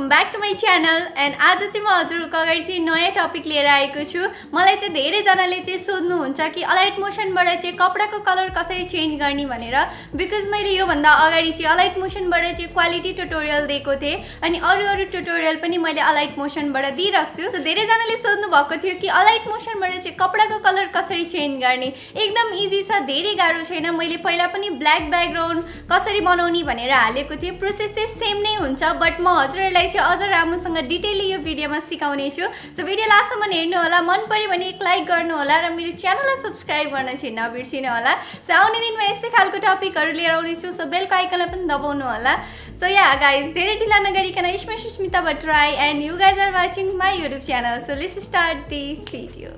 Welcome back to my channel and आज चाहिँ म हजुरको अगाडि चाहिँ नयाँ टपिक लिएर आएको छु। मलाई चाहिँ धेरैजनाले चाहिँ सोध्नुहुन्छ कि अलाइट मोसनबाट चाहिँ कपडाको कलर कसरी चेन्ज गर्ने भनेर, बिकज मैले योभन्दा अगाडि चाहिँ अलाइट मोसनबाट चाहिँ क्वालिटी ट्युटोरियल दिएको थिएँ अनि अरू ट्युटोरियल पनि मैले अलाइट मोसनबाट दिइरहेको छु। सो धेरैजनाले सोध्नु भएको थियो कि अलाइट मोसनबाट चाहिँ कपडाको कलर कसरी चेन्ज गर्ने। एकदम इजी छ, धेरै गाह्रो छैन। मैले पहिला पनि ब्ल्याक ब्याकग्राउन्ड कसरी बनाउने भनेर हालेको थिएँ। प्रोसेस चाहिँ सेम नै हुन्छ, बट म हजुरहरूलाई चाहिँ अझ राम्रोसँग डिटेलली यो भिडियोमा सिकाउने छु। सो भिडियो लास्टसम्म हेर्नु होला, मन पर्यो भने एक लाइक गर्नु होला र मेरो च्यानललाई सब्स्क्राइब गर्न चाहिँ नबिर्सिनु होला। सो आउने दिनमा यस्तै खालको टपिकहरू लिएर आउने छु। सो बेलको आइकनलाई पनि दबाउनु होला। सो या गाइज, धेरै ढिला नगरिकन it's me Sushmita Bhattarai and you guys are watching my YouTube channel. So let's start the video.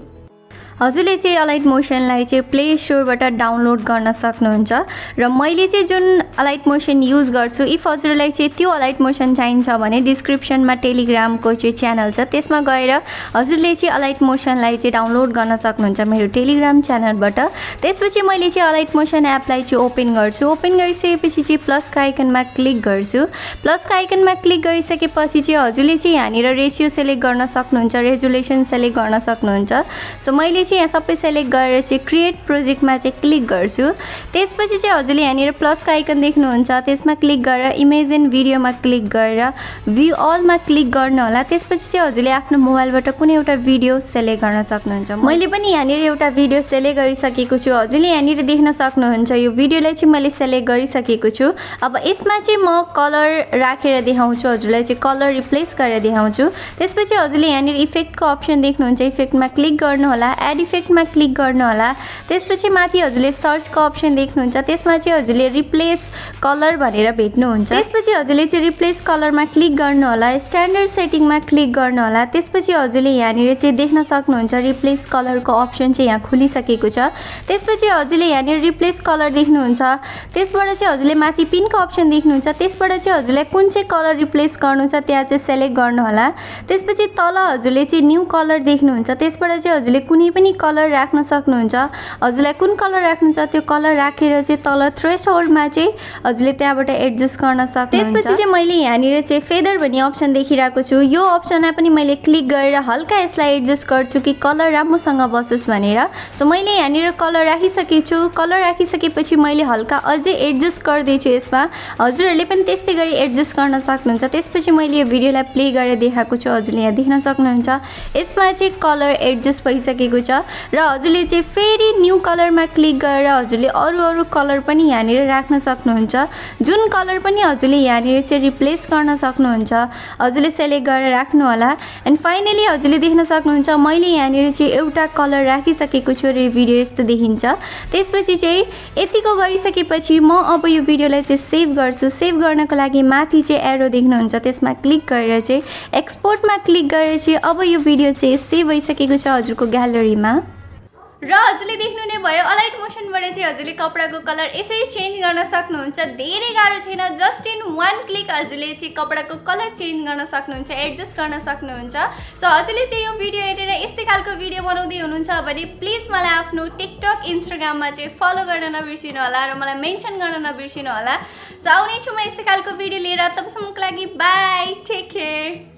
हजुरले चाहिँ अलाइट मोसनलाई चाहिँ प्ले स्टोरबाट डाउनलोड गर्न सक्नुहुन्छ र मैले चाहिँ जुन अलाइट मोसन युज गर्छु, इफ हजुरलाई चाहिँ त्यो अलाइट मोसन चाहिन्छ भने डिस्क्रिप्सनमा टेलिग्रामको चाहिँ च्यानल छ, त्यसमा गएर हजुरले चाहिँ अलाइट मोसनलाई चाहिँ डाउनलोड गर्न सक्नुहुन्छ मेरो टेलिग्राम च्यानलबाट। त्यसपछि मैले चाहिँ अलाइट मोसन एपलाई चाहिँ ओपन गर्छु। ओपन गरिसकेपछि चाहिँ प्लसको आइकनमा क्लिक गर्छु। प्लसको आइकनमा क्लिक गरिसकेपछि चाहिँ हजुरले चाहिँ यहाँनिर रेसियो सेलेक्ट गर्न सक्नुहुन्छ, रेजुलेसन सेलेक्ट गर्न सक्नुहुन्छ। सो मैले चाहिँ यहाँ सबै सेलेक्ट गरेर चाहिँ क्रिएट प्रोजेक्टमा चाहिँ क्लिक गर्छु। त्यसपछि चाहिँ हजुरले यहाँनिर प्लसको आइकन देख्नुहुन्छ, त्यसमा क्लिक गरेर इमेज एन्ड भिडियोमा क्लिक गरेर भ्यू अलमा क्लिक गर्नु होला। त्यसपछि चाहिँ हजुरले आफ्नो मोबाइलबाट कुनै एउटा भिडियो सेलेक्ट गर्न सक्नुहुन्छ। मैले पनि यहाँनिर एउटा भिडियो सेलेक्ट गरिसकेको छु। हजुरले यहाँनिर देख्न सक्नुहुन्छ यो भिडियोलाई चाहिँ मैले सेलेक्ट गरिसकेको छु। अब यसमा चाहिँ म कलर राखेर देखाउँछु, हजुरलाई चाहिँ कलर रिप्लेस गरेर देखाउँछु। त्यसपछि हजुरले यहाँनिर इफेक्टको अप्सन देख्नुहुन्छ, इफेक्टमा क्लिक गर्नु होला, एड इफेक्टमा क्लिक गर्नु होला। त्यसपछि माथि हजुरले सर्चको अप्सन देख्नुहुन्छ, त्यसमा चाहिँ हजुरले रिप्लेस कलर भनेर भेट्नुहुन्छ। त्यसपछि हजुरले चाहिँ रिप्लेस कलरमा क्लिक गर्नु होला, स्ट्यान्डर्ड सेटिङमा क्लिक गर्नु होला। त्यसपछि हजुरले यहाँनिर चाहिँ देख्न सक्नुहुन्छ रिप्लेस कलरको अप्सन चाहिँ यहाँ खुलिसकेको छ। त्यसपछि हजुरले यहाँनिर रिप्लेस कलर देख्नुहुन्छ, त्यसबाट चाहिँ हजुरले माथि पिनको अप्सन देख्नुहुन्छ, त्यसबाट चाहिँ हजुरलाई कुन चाहिँ कलर रिप्लेस गर्नु छ त्यहाँ चाहिँ सेलेक्ट गर्नु होला। त्यसपछि तल हजुरले चाहिँ न्यू कलर देख्नुहुन्छ, त्यसबाट चाहिँ हजुरले कुनै पनि कलर राख्न सक्नुहुन्छ। हजुरलाई कुन कलर राख्नु छ त्यो कलर राखेर चाहिँ तल थ्रेसहोल्डमा चाहिँ हजुरले त्यहाँबाट एडजस्ट गर्न सक्नुहुन्छ। त्यसपछि चाहिँ मैले यहाँनिर चाहिँ फेदर भन्ने अप्सन देखिरहेको छु, यो अप्सनलाई पनि मैले क्लिक गरेर हल्का यसलाई एडजस्ट गर्छु कि कलर राम्रोसँग बसोस् भनेर। सो मैले यहाँनिर कलर राखिसकेको छु। कलर राखिसकेपछि मैले हल्का अझै एडजस्ट गर्दैछु यसमा। हजुरहरूले पनि त्यस्तै गरी एडजस्ट गर्न सक्नुहुन्छ। त्यसपछि मैले यो भिडियोलाई प्ले गरेर देखाएको छु, हजुरले यहाँ देख्न सक्नुहुन्छ यसमा चाहिँ कलर एडजस्ट भइसकेको छ र हजुरले चाहिँ फेरि न्यू कलरमा क्लिक गरेर हजुरले अरू कलर पनि यहाँनिर राख्न सक्नुहुन्छ। जुन कलर पनि हजुरले यहाँनिर चाहिँ रिप्लेस गर्न सक्नुहुन्छ, हजुरले सेलेक्ट गरेर राख्नु होला। एन्ड फाइनली हजुरले देख्न सक्नुहुन्छ मैले यहाँनिर चाहिँ एउटा कलर राखिसकेको छु र यो भिडियो यस्तो देखिन्छ। त्यसपछि चाहिँ यतिको गरिसकेपछि म अब यो भिडियोलाई चाहिँ सेभ गर्छु। सेभ गर्नको लागि माथि चाहिँ एरो देख्नुहुन्छ, त्यसमा क्लिक गरेर चाहिँ एक्सपोर्टमा क्लिक गरेर चाहिँ अब यो भिडियो चाहिँ सेभ भइसकेको छ हजुरको ग्यालरीमा। र हजुरले देख्नु नै भयो अलाइट मोसनबाट चाहिँ हजुरले कपडाको कलर यसरी चेन्ज गर्न सक्नुहुन्छ। धेरै गाह्रो छैन, जस्ट इन वान क्लिक हजुरले चाहिँ कपडाको कलर चेन्ज गर्न सक्नुहुन्छ, एडजस्ट गर्न सक्नुहुन्छ। सो हजुरले चाहिँ यो भिडियो हेरेर यस्तै खालको भिडियो बनाउँदै हुनुहुन्छ भने प्लिज मलाई आफ्नो टिकटक इन्स्टाग्राममा चाहिँ फलो गर्न नबिर्सिनु होला र मलाई मेन्सन गर्न नबिर्सिनु होला। सो आउने छु म यस्तै खालको भिडियो लिएर, तबसम्मको लागि बाई, टेक केयर।